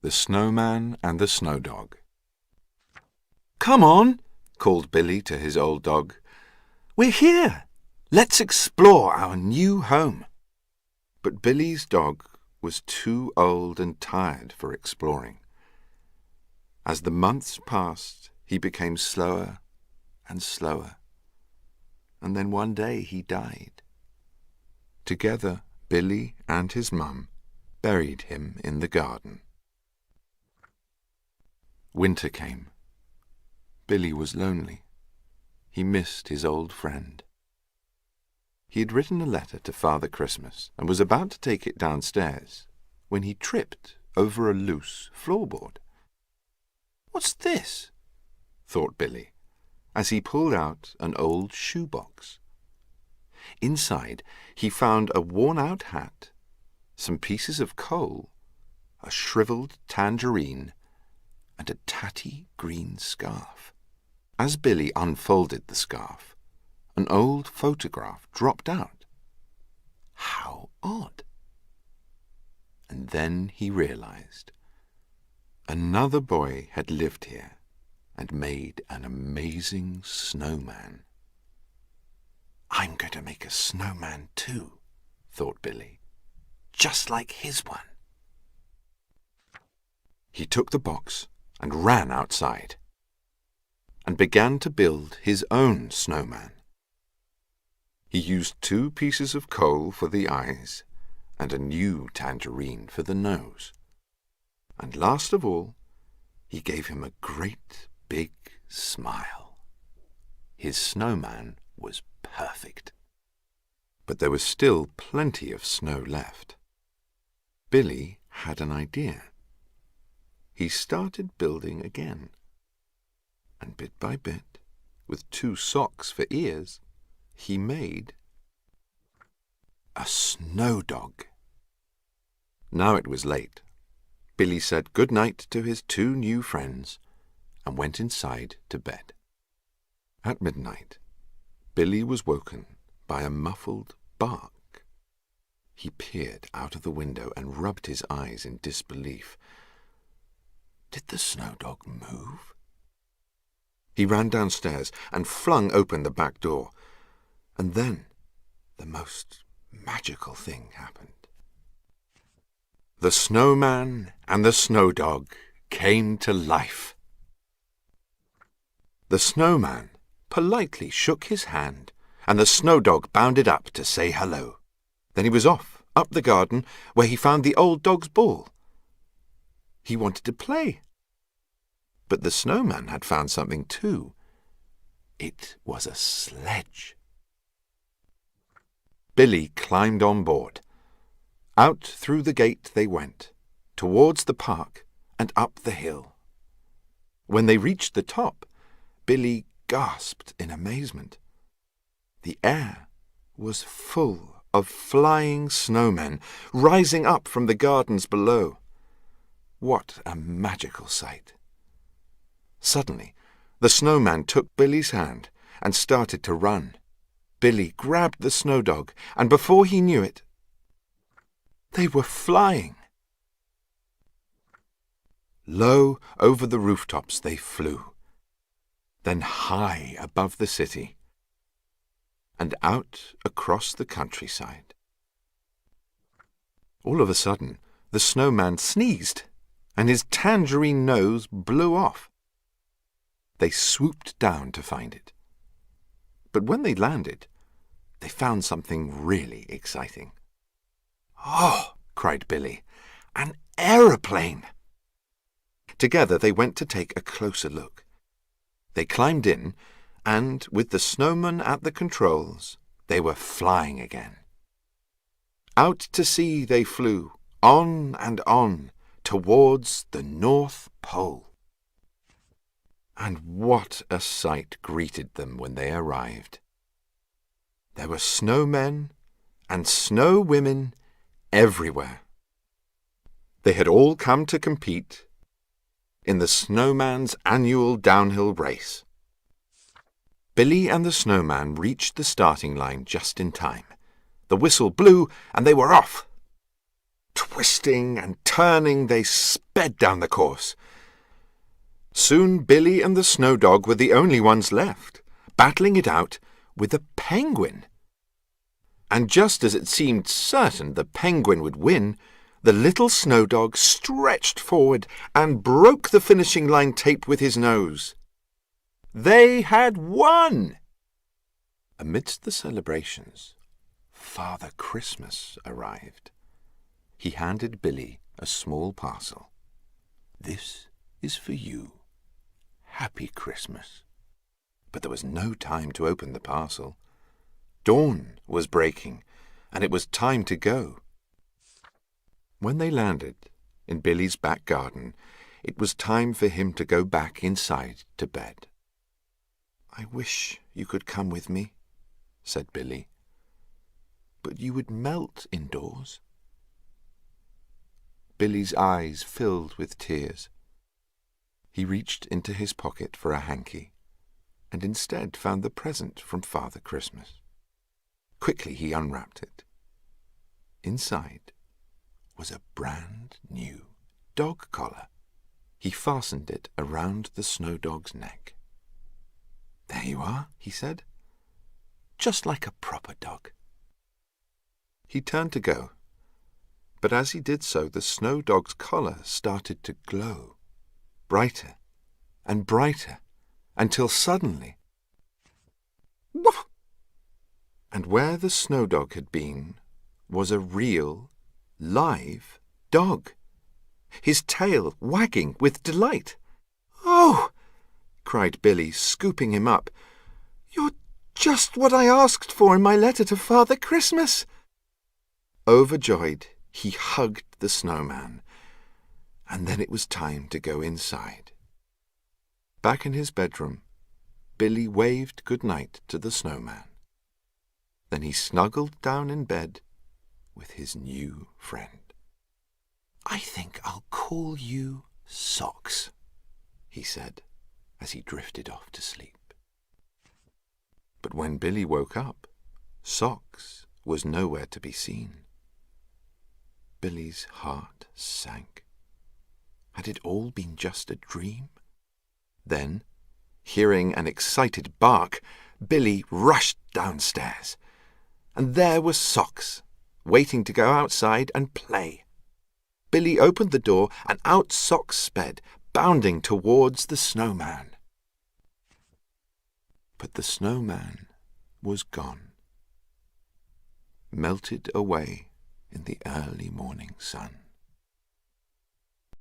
The Snowman and the Snow Dog. "Come on," called Billy to his old dog. "We're here. Let's explore our new home." But Billy's dog was too old and tired for exploring. As the months passed, he became slower and slower, and then one day he died. Together, Billy and his mum buried him in the garden. Winter came. Billy was lonely. He missed his old friend. He had written a letter to Father Christmas and was about to take it downstairs when he tripped over a loose floorboard. "What's this?" thought Billy, as he pulled out an old shoebox. Inside he found a worn-out hat, some pieces of coal, a shriveled tangerine, and a tatty green scarf. As Billy unfolded the scarf, an old photograph dropped out. How odd! And then he realized another boy had lived here and made an amazing snowman. "I'm going to make a snowman too," thought Billy, "just like his one." He took the box and ran outside and began to build his own snowman. He used 2 pieces of coal for the eyes and a new tangerine for the nose. And last of all, he gave him a great big smile. His snowman was perfect. But there was still plenty of snow left. Billy had an idea. He started building again. And bit by bit, with 2 socks for ears, he made a snow dog. Now it was late. Billy said good night to his 2 new friends and went inside to bed. At midnight, Billy was woken by a muffled bark. He peered out of the window and rubbed his eyes in disbelief. Did the snow dog move? He ran downstairs and flung open the back door. And then the most magical thing happened. The snowman and the snow dog came to life. The snowman politely shook his hand, and the snow dog bounded up to say hello. Then he was off, up the garden, where he found the old dog's ball. He wanted to play. But the snowman had found something too. It was a sledge. Billy climbed on board. Out through the gate they went, towards the park and up the hill. When they reached the top, Billy gasped in amazement. The air was full of flying snowmen rising up from the gardens below. What a magical sight! Suddenly, the snowman took Billy's hand and started to run. Billy grabbed the snow dog, and before he knew it, they were flying. Low over the rooftops they flew, then high above the city, and out across the countryside. All of a sudden, the snowman sneezed, and his tangerine nose blew off. They swooped down to find it. But when they landed, they found something really exciting. "Oh!" cried Billy. "An aeroplane!" Together they went to take a closer look. They climbed in, and, with the snowman at the controls, they were flying again. Out to sea they flew, on and on, towards the North Pole. And what a sight greeted them when they arrived. There were snowmen and snow women everywhere. They had all come to compete in the snowman's annual downhill race. Billy and the snowman reached the starting line just in time. The whistle blew and they were off. Twisting and turning, they sped down the course. Soon Billy and the snow dog were the only ones left, battling it out with a penguin. And just as it seemed certain the penguin would win, the little snow dog stretched forward and broke the finishing line tape with his nose. They had won! Amidst the celebrations, Father Christmas arrived. He handed Billy a small parcel. "This is for you. Happy Christmas." But there was no time to open the parcel. Dawn was breaking, and it was time to go. When they landed in Billy's back garden, it was time for him to go back inside to bed. "I wish you could come with me," said Billy. "But you would melt indoors." Billy's eyes filled with tears. He reached into his pocket for a hanky, and instead found the present from Father Christmas. Quickly he unwrapped it. Inside was a brand new dog collar. He fastened it around the snow dog's neck. "There you are," he said. "Just like a proper dog." He turned to go, but as he did so, the snow dog's collar started to glow, brighter and brighter, until suddenly, woof! And where the snow dog had been was a real, live dog, his tail wagging with delight. "Oh!" cried Billy, scooping him up. "You're just what I asked for in my letter to Father Christmas." Overjoyed, he hugged the snowman, and then it was time to go inside. Back in his bedroom, Billy waved good night to the snowman. Then he snuggled down in bed with his new friend. "I think I'll call you Socks," he said, as he drifted off to sleep. But when Billy woke up, Socks was nowhere to be seen. Billy's heart sank. Had it all been just a dream? Then, hearing an excited bark, Billy rushed downstairs, and there was Socks, waiting to go outside and play. Billy opened the door, and out Socks sped, bounding towards the snowman. But the snowman was gone, melted away in the early morning sun.